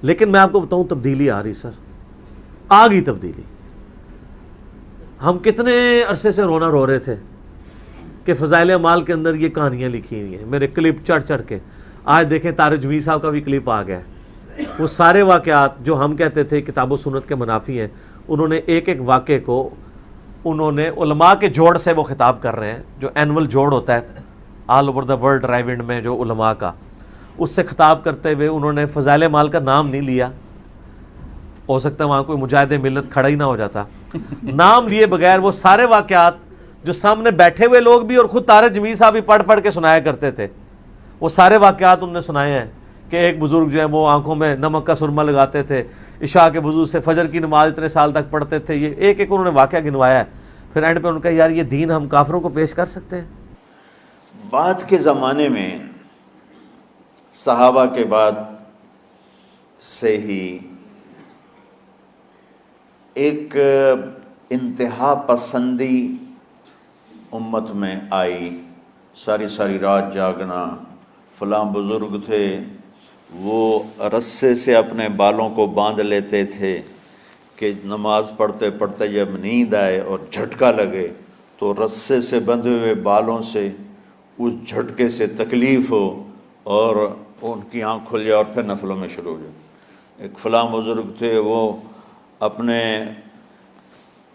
لیکن میں آپ کو بتاؤں تبدیلی آ رہی سر، آ گئی تبدیلی. ہم کتنے عرصے سے رونا رو رہے تھے کہ فضائل اعمال کے اندر یہ کہانیاں لکھی ہوئی ہیں، میرے کلپ چڑھ چڑھ کے. آج دیکھیں طارق جمیل صاحب کا بھی کلپ آ گیا ہے. وہ سارے واقعات جو ہم کہتے تھے کتاب و سنت کے منافی ہیں، انہوں نے ایک ایک واقعے کو انہوں نے علماء کے جوڑ سے وہ خطاب کر رہے ہیں، جو اینول جوڑ ہوتا ہے آل اوور دا ورلڈ ڈرائیو انڈ میں جو علماء کا، اس سے خطاب کرتے ہوئے انہوں نے فضائل اعمال کا نام نہیں لیا. ہو سکتا ہے وہاں کوئی مجاہد ملت کھڑا ہی نہ ہو جاتا. نام لیے بغیر وہ سارے واقعات جو سامنے بیٹھے ہوئے لوگ بھی اور خود طارق جمیل صاحب بھی پڑھ پڑھ کے سنایا کرتے تھے، وہ سارے واقعات انہوں نے سنائے ہیں. کہ ایک بزرگ جو ہے وہ آنکھوں میں نمک کا سرما لگاتے تھے، عشاء کے وضو سے فجر کی نماز اتنے سال تک پڑھتے تھے. یہ ایک ایک انہوں نے واقعہ گنوایا ہے. پھر اینڈ پہ ان کا یار یہ دین ہم کافروں کو پیش کر سکتے ہیں؟ بعد کے زمانے میں صحابہ کے بعد سے ہی ایک انتہا پسندی امت میں آئی. ساری ساری رات جاگنا. فلاں بزرگ تھے وہ رسے سے اپنے بالوں کو باندھ لیتے تھے کہ نماز پڑھتے پڑھتے جب نیند آئے اور جھٹکا لگے تو رسے سے بندھے ہوئے بالوں سے اس جھٹکے سے تکلیف ہو اور ان کی آنکھ کھل جائے اور پھر نفلوں میں شروع ہو جائے. ایک فلاں بزرگ تھے وہ اپنے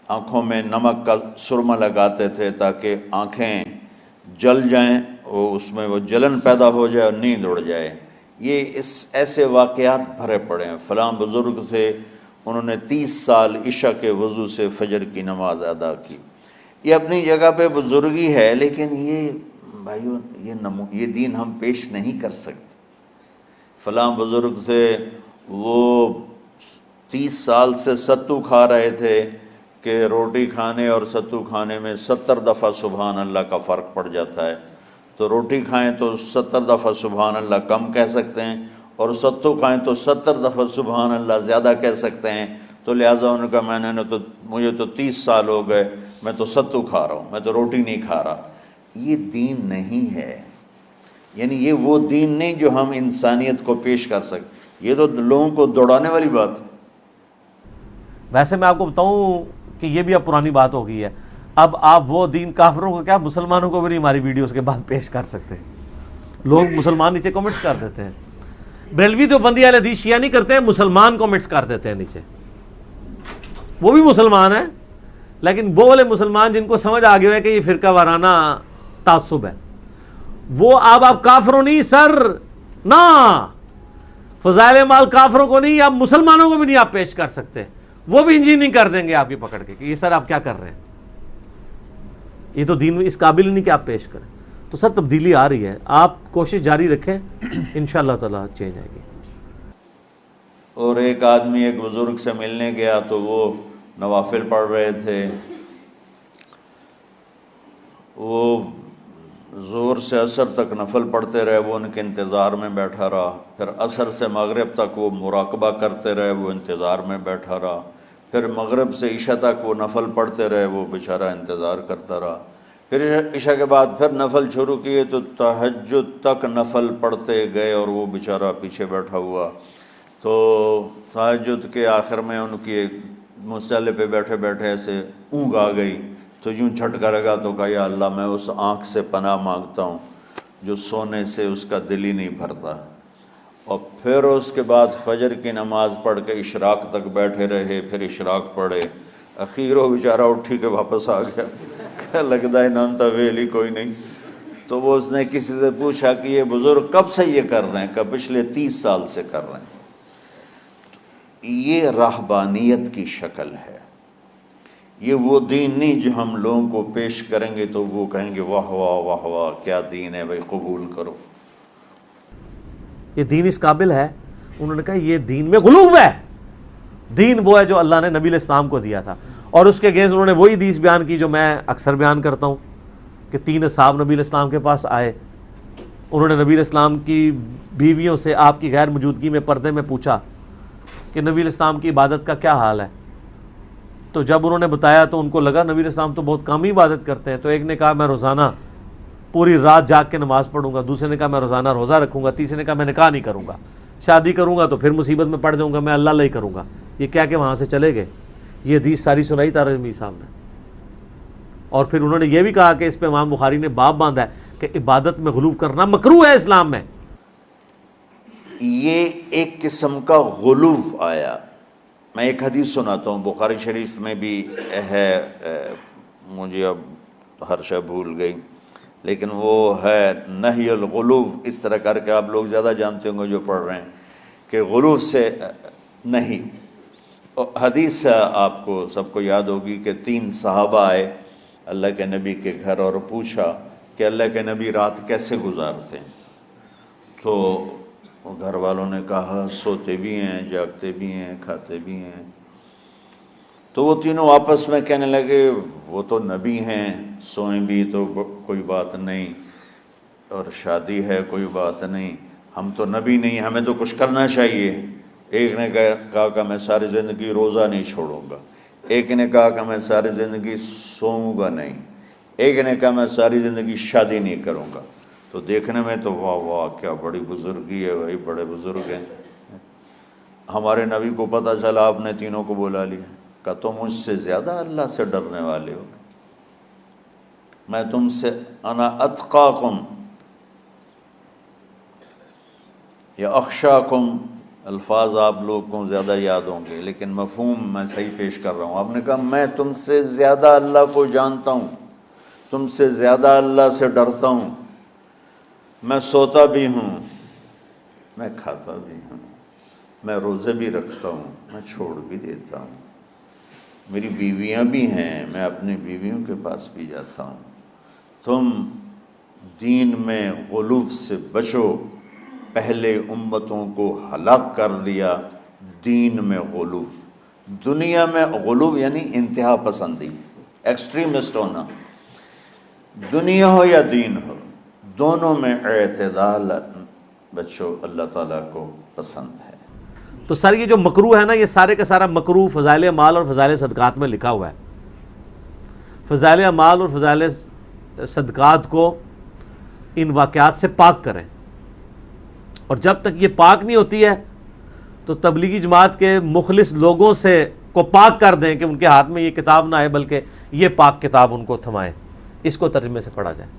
آنکھوں میں نمک کا سرما لگاتے تھے تاکہ آنکھیں جل جائیں، اس میں وہ جلن پیدا ہو جائے اور نیند اڑ جائے. یہ ایسے واقعات بھرے پڑے ہیں. فلاں بزرگ تھے انہوں نے 30 سال عشاء کے وضو سے فجر کی نماز ادا کی. یہ اپنی جگہ پہ بزرگی ہے، لیکن یہ بھائیو یہ دین ہم پیش نہیں کر سکتے. فلاں بزرگ تھے وہ 30 سال سے ستو کھا رہے تھے کہ روٹی کھانے اور ستو کھانے میں 70 دفعہ سبحان اللہ کا فرق پڑ جاتا ہے. تو روٹی کھائیں تو 70 دفعہ سبحان اللہ کم کہہ سکتے ہیں، اور ستو کھائیں تو 70 دفعہ سبحان اللہ زیادہ کہہ سکتے ہیں. تو لہٰذا ان کا مجھے تو 30 سال ہو گئے، میں تو ستو کھا رہا ہوں، میں تو روٹی نہیں کھا رہا. یہ دین نہیں ہے. یعنی یہ وہ دین نہیں جو ہم انسانیت کو پیش کر سکیں. یہ تو لوگوں کو دوڑانے والی بات ہے. ویسے میں آپ کو بتاؤں کہ یہ بھی اب پرانی بات ہو گئی ہے. اب آپ وہ دین کافروں کو کیا مسلمانوں کو بھی نہیں ہماری ویڈیوز کے بعد پیش کر سکتے. لوگ مسلمان نیچے کمنٹس کر دیتے ہیں. بریلوی تو بندی اہل حدیث شیعہ نہیں کرتے ہیں، مسلمان کمنٹس کر دیتے ہیں نیچے. وہ بھی مسلمان ہیں، لیکن وہ والے مسلمان جن کو سمجھ آ گیا ہے کہ یہ فرقہ وارانہ تعصب ہے، وہ اب آپ کافروں نہیں سر، نہ فضائل اعمال کافروں کو نہیں، آپ مسلمانوں کو بھی نہیں آپ پیش کر سکتے. وہ بھی انجینئرنگ کر دیں گے آپ کی پکڑ کے کہ یہ سر آپ کیا کر رہے ہیں، یہ تو دین اس قابل نہیں کہ آپ پیش کریں. تو سر تبدیلی آ رہی ہے، آپ کوشش جاری رکھیں، انشاءاللہ تعالی چینج آئے گی. اور ایک آدمی ایک بزرگ سے ملنے گیا تو وہ نوافل پڑھ رہے تھے. وہ ظہر سے عصر تک نفل پڑھتے رہے، وہ ان کے انتظار میں بیٹھا رہا. پھر عصر سے مغرب تک وہ مراقبہ کرتے رہے، وہ انتظار میں بیٹھا رہا. پھر مغرب سے عشاء تک وہ نفل پڑھتے رہے، وہ بیچارہ انتظار کرتا رہا. پھر عشاء کے بعد پھر نفل شروع کیے تو تہجد تک نفل پڑھتے گئے اور وہ بیچارہ پیچھے بیٹھا ہوا. تو تہجد کے آخر میں ان کی مصلی پہ بیٹھے بیٹھے ایسے اونگ آ گئی تو یوں جھٹکا لگا تو کہا یا اللہ میں اس آنکھ سے پناہ مانگتا ہوں جو سونے سے اس کا دل ہی نہیں بھرتا. اور پھر اس کے بعد فجر کی نماز پڑھ کے اشراق تک بیٹھے رہے. پھر اشراق پڑھے. اخیر وہ بیچارہ اٹھی کے واپس آ گیا. کیا لگتا ہے نام تا ویلی کوئی نہیں. تو وہ اس نے کسی سے پوچھا کہ یہ بزرگ کب سے یہ کر رہے ہیں؟ کہ پچھلے 30 سال سے کر رہے ہیں. یہ رہبانیت کی شکل ہے. یہ وہ دین نہیں جو ہم لوگوں کو پیش کریں گے تو وہ کہیں گے واہ واہ واہ واہ کیا دین ہے بھائی، قبول کرو. یہ دین اس قابل ہے. انہوں نے کہا یہ دین میں غلو ہے. دین وہ ہے جو اللہ نے نبی علیہ السلام کو دیا تھا. اور اس کے اگینسٹ انہوں نے وہی حدیث بیان کی جو میں اکثر بیان کرتا ہوں کہ 3 اصحاب نبی علیہ السلام کے پاس آئے. انہوں نے نبی علیہ السلام کی بیویوں سے آپ کی غیر موجودگی میں پردے میں پوچھا کہ نبی علیہ السلام کی عبادت کا کیا حال ہے. تو جب انہوں نے بتایا تو ان کو لگا نبی علیہ السلام تو بہت کم ہی عبادت کرتے ہیں. تو ایک نے کہا میں روزانہ پوری رات جاگ کے نماز پڑھوں گا. دوسرے نے کہا میں روزانہ روزہ رکھوں گا. تیسرے نے کہا میں نکاح نہیں کروں گا. شادی کروں گا تو پھر مصیبت میں پڑ جاؤں گا، میں اللہ اللہ ہی کروں گا، یہ کہہ کے وہاں سے چلے گئے۔ یہ حدیث ساری سنائی طارق میر صاحب نے، اور پھر انہوں نے یہ بھی کہا کہ اس پہ امام بخاری نے باب باندھا ہے کہ عبادت میں غلو کرنا مکروہ ہے اسلام میں۔ یہ ایک قسم کا غلو آیا۔ میں ایک حدیث سناتا ہوں، بخاری شریف میں بھی ہے، مجھے اب ہر شے بھول گئی، لیکن وہ ہے نہی الغلو، اس طرح کر کے آپ لوگ زیادہ جانتے ہوں گے جو پڑھ رہے ہیں، کہ غلو سے نہیں۔ حدیث آپ کو سب کو یاد ہوگی کہ 3 صحابہ آئے اللہ کے نبی کے گھر اور پوچھا کہ اللہ کے نبی رات کیسے گزارتے ہیں؟ تو گھر والوں نے کہا سوتے بھی ہیں، جاگتے بھی ہیں، کھاتے بھی ہیں۔ تو وہ تینوں آپس میں کہنے لگے وہ تو نبی ہیں، سوئیں بھی تو کوئی بات نہیں، اور شادی ہے کوئی بات نہیں، ہم تو نبی نہیں، ہمیں تو کچھ کرنا چاہیے۔ ایک نے کہا کہ میں ساری زندگی روزہ نہیں چھوڑوں گا، ایک نے کہا کہ میں ساری زندگی سوؤں گا نہیں، ایک نے کہا میں ساری زندگی شادی نہیں کروں گا۔ تو دیکھنے میں تو واہ واہ کیا بڑی بزرگی ہے بھائی، بڑے بزرگ ہیں۔ ہمارے نبی کو پتہ چلا، آپ نے تینوں کو بلا لیا، کہا تم مجھ سے زیادہ اللہ سے ڈرنے والے ہو، میں تم سے انا اتقاکم یا اخشاکم، الفاظ آپ لوگ کو زیادہ یاد ہوں گے لیکن مفہوم میں صحیح پیش کر رہا ہوں۔ آپ نے کہا میں تم سے زیادہ اللہ کو جانتا ہوں، تم سے زیادہ اللہ سے ڈرتا ہوں، میں سوتا بھی ہوں، میں کھاتا بھی ہوں، میں روزے بھی رکھتا ہوں، میں چھوڑ بھی دیتا ہوں، میری بیویاں بھی ہیں، میں اپنی بیویوں کے پاس بھی جاتا ہوں۔ تم دین میں غلو سے بچو، پہلے امتوں کو ہلاک کر دیا دین میں غلو۔ دنیا میں غلو یعنی انتہا پسندی، ایکسٹریمسٹ ہونا، دنیا ہو یا دین ہو، دونوں میں اعتدال بچو، اللہ تعالیٰ کو پسند ہے۔ تو سر یہ جو مکروہ ہے نا، یہ سارے کا سارا مکروہ فضائل اعمال اور فضائل صدقات میں لکھا ہوا ہے۔ فضائل اعمال اور فضائل صدقات کو ان واقعات سے پاک کریں، اور جب تک یہ پاک نہیں ہوتی ہے تو تبلیغی جماعت کے مخلص لوگوں سے کو پاک کر دیں کہ ان کے ہاتھ میں یہ کتاب نہ آئے بلکہ یہ پاک کتاب ان کو تھمائے، اس کو ترجمے سے پڑھا جائے۔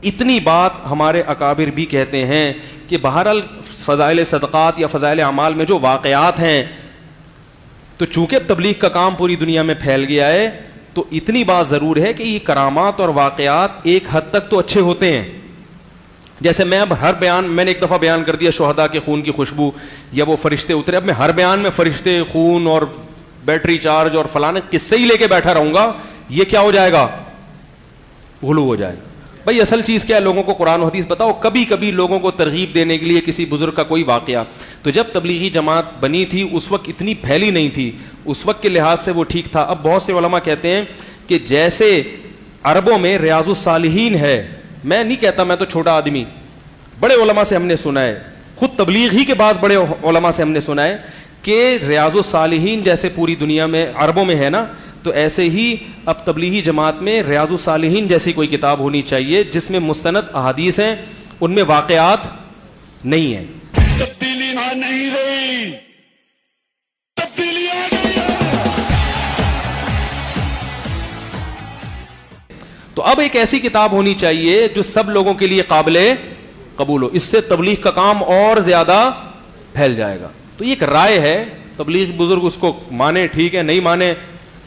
اتنی بات ہمارے اکابر بھی کہتے ہیں کہ بہرحال فضائل صدقات یا فضائل اعمال میں جو واقعات ہیں، تو چونکہ تبلیغ کا کام پوری دنیا میں پھیل گیا ہے، تو اتنی بات ضرور ہے کہ یہ کرامات اور واقعات ایک حد تک تو اچھے ہوتے ہیں۔ جیسے میں اب ہر بیان، میں نے ایک دفعہ بیان کر دیا شہداء کے خون کی خوشبو یا وہ فرشتے اترے، اب میں ہر بیان میں فرشتے، خون اور بیٹری چارج اور فلانے قصے ہی لے کے بیٹھا رہوں گا، یہ کیا ہو جائے گا؟ غلو ہو جائے گا۔ بھائی اصل چیز کیا ہے؟ لوگوں کو قرآن و حدیث بتاؤ۔ کبھی کبھی لوگوں کو ترغیب دینے کے لیے کسی بزرگ کا کوئی واقعہ، تو جب تبلیغی جماعت بنی تھی اس وقت اتنی پھیلی نہیں تھی، اس وقت کے لحاظ سے وہ ٹھیک تھا۔ اب بہت سے علماء کہتے ہیں کہ جیسے عربوں میں ریاض الصالحین ہے، میں نہیں کہتا میں تو چھوٹا آدمی، بڑے علماء سے ہم نے سنا ہے، خود تبلیغ ہی کے بعض بڑے علماء سے ہم نے سنا ہے کہ ریاض الصالحین جیسے پوری دنیا میں عربوں میں ہے نا، تو ایسے ہی اب تبلیغی جماعت میں ریاض الصالحین جیسی کوئی کتاب ہونی چاہیے جس میں مستند احادیث ہیں، ان میں واقعات نہیں ہیں۔ تبدیلی نہیں رہی، تبدیلی آ گئی ہے۔ تو اب ایک ایسی کتاب ہونی چاہیے جو سب لوگوں کے لیے قابل قبول ہو، اس سے تبلیغ کا کام اور زیادہ پھیل جائے گا۔ تو یہ ایک رائے ہے، تبلیغ بزرگ اس کو مانے ٹھیک ہے، نہیں مانے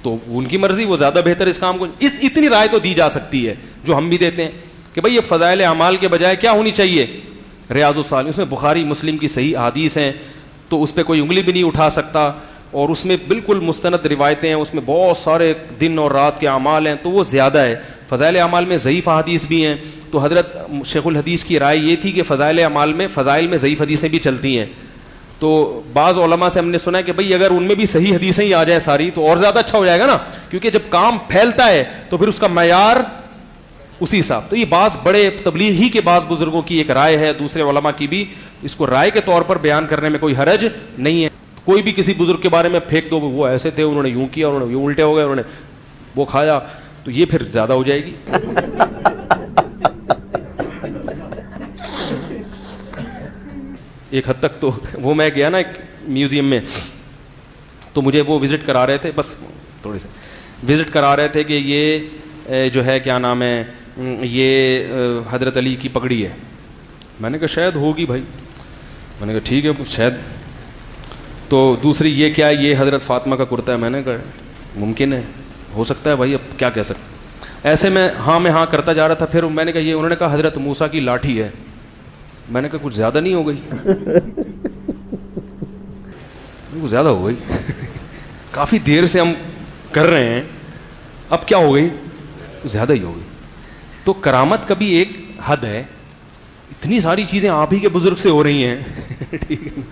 تو ان کی مرضی، وہ زیادہ بہتر اس کام کو، اتنی رائے تو دی جا سکتی ہے جو ہم بھی دیتے ہیں کہ بھئی یہ فضائل اعمال کے بجائے کیا ہونی چاہیے؟ ریاض الصالحین، اس میں بخاری مسلم کی صحیح احادیث ہیں، تو اس پہ کوئی انگلی بھی نہیں اٹھا سکتا، اور اس میں بالکل مستند روایتیں ہیں، اس میں بہت سارے دن اور رات کے اعمال ہیں، تو وہ زیادہ ہے۔ فضائل اعمال میں ضعیف احادیث بھی ہیں، تو حضرت شیخ الحدیث کی رائے یہ تھی کہ فضائل اعمال میں فضائل میں ضعیف حدیثیں بھی چلتی ہیں، تو بعض علماء سے ہم نے سنا ہے کہ بھئی اگر ان میں بھی صحیح حدیثیں ہی آ جائیں ساری تو اور زیادہ اچھا ہو جائے گا نا، کیونکہ جب کام پھیلتا ہے تو پھر اس کا معیار اسی حساب۔ تو یہ بعض بڑے تبلیغ ہی کے بعض بزرگوں کی ایک رائے ہے، دوسرے علماء کی بھی، اس کو رائے کے طور پر بیان کرنے میں کوئی حرج نہیں ہے۔ کوئی بھی کسی بزرگ کے بارے میں پھینک دو وہ ایسے تھے، انہوں نے یوں کیا، انہوں نے یوں الٹے ہو گئے، انہوں نے وہ کھایا، تو یہ پھر زیادہ ہو جائے گی۔ ایک حد تک تو وہ میں گیا نا ایک میوزیم میں, تو مجھے وہ وزٹ کرا رہے تھے, بس تھوڑے سے وزٹ کرا رہے تھے کہ یہ جو ہے کیا نام ہے, یہ حضرت علی کی پگڑی ہے. میں نے کہا شاید ہوگی بھائی, میں نے کہا ٹھیک ہے شاید. تو دوسری یہ کیا, یہ حضرت فاطمہ کا کرتا ہے. میں نے کہا ممکن ہے, ہو سکتا ہے بھائی, اب کیا کہہ سکتے. ایسے میں ہاں کرتا جا رہا تھا. پھر میں نے کہا یہ, انہوں نے کہا حضرت موسیٰ کی لاٹھی ہے. میں نے کہا کچھ زیادہ نہیں ہو گئی, کچھ زیادہ ہو گئی, کافی دیر سے ہم کر رہے ہیں, اب کیا ہو گئی, زیادہ ہی ہو گئی. تو کرامت کا بھی ایک حد ہے. اتنی ساری چیزیں آپ ہی کے بزرگ سے ہو رہی ہیں, ٹھیک ہے,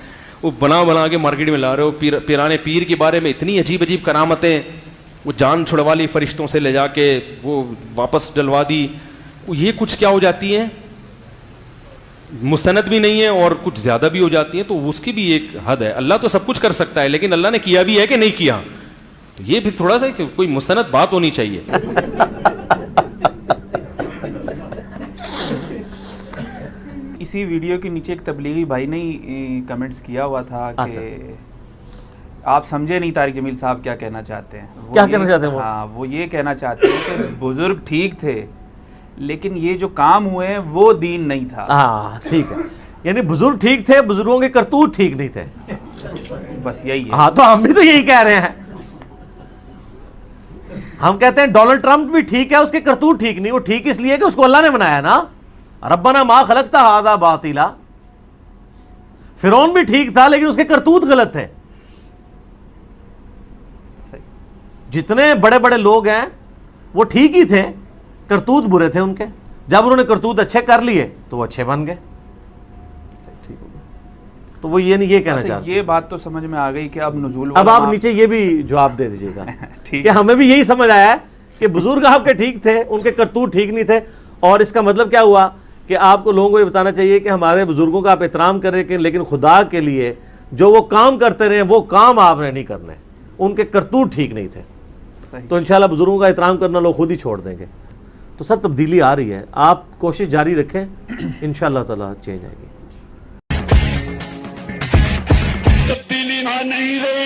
وہ بنا کے مارکیٹ میں لا رہے ہو. پیرانے پیر کے بارے میں اتنی عجیب کرامتیں, وہ جان چھڑوا لی فرشتوں سے لے جا کے, وہ واپس ڈلوا دی. یہ کچھ کیا ہو جاتی ہیں, مستند بھی نہیں ہے اور کچھ زیادہ بھی ہو جاتی ہیں. تو اس کی بھی ایک حد ہے. اللہ تو سب کچھ کر سکتا ہے, لیکن اللہ نے کیا بھی ہے کہ نہیں کیا, تو یہ بھی تھوڑا سا کوئی مستند بات ہونی چاہیے. اسی ویڈیو کے نیچے ایک تبلیغی بھائی نے کمنٹس کیا ہوا تھا کہ آپ سمجھے نہیں طارق جمیل صاحب کیا کہنا چاہتے ہیں. کیا کہنا چاہتے ہیں وہ؟ ہاں, وہ یہ کہنا چاہتے ہیں کہ بزرگ ٹھیک تھے, لیکن یہ جو کام ہوئے ہیں وہ دین نہیں تھا. ہاں ٹھیک ہے, یعنی بزرگ ٹھیک تھے, بزرگوں کے کرتوت ٹھیک نہیں تھے. بس یہی ہے. ہاں, تو ہم بھی تو یہی کہہ رہے ہیں. ہم کہتے ہیں ڈونلڈ ٹرمپ بھی ٹھیک ہے, اس کے کرتوت ٹھیک نہیں. وہ ٹھیک اس لیے کہ اس کو اللہ نے بنایا نا, ربنا ما خلقت ھذا باطلا. فرعون بھی ٹھیک تھا, لیکن اس کے کرتوت غلط تھے. جتنے بڑے بڑے لوگ ہیں وہ ٹھیک ہی تھے, کرتوت برے تھے ان کے. جب انہوں نے کرتوت اچھے کر لیے تو وہ اچھے بن گئے. تو وہ یہ نہیں یہ کہنا چاہتے. یہ بات تو سمجھ میں آ گئی کہ اب نزول, اب آپ نیچے یہ بھی جواب دے دیجیے گا کہ ہمیں بھی یہی سمجھ آیا ہے کہ بزرگ آپ کے ٹھیک تھے, ان کے کرتوت ٹھیک نہیں تھے. اور اس کا مطلب کیا ہوا کہ آپ کو لوگوں کو یہ بتانا چاہیے کہ ہمارے بزرگوں کا آپ احترام کریں, لیکن خدا کے لیے جو وہ کام کرتے رہے وہ کام آپ نے نہیں کرنے, ان کے کرتوت ٹھیک نہیں تھے. تو انشاءاللہ بزرگوں کا احترام کرنا لوگ خود ہی چھوڑ دیں گے. تو سر تبدیلی آ رہی ہے, آپ کوشش جاری رکھیں, انشاءاللہ تعالی چینج آئے گی. تبدیلی نہیں رہی.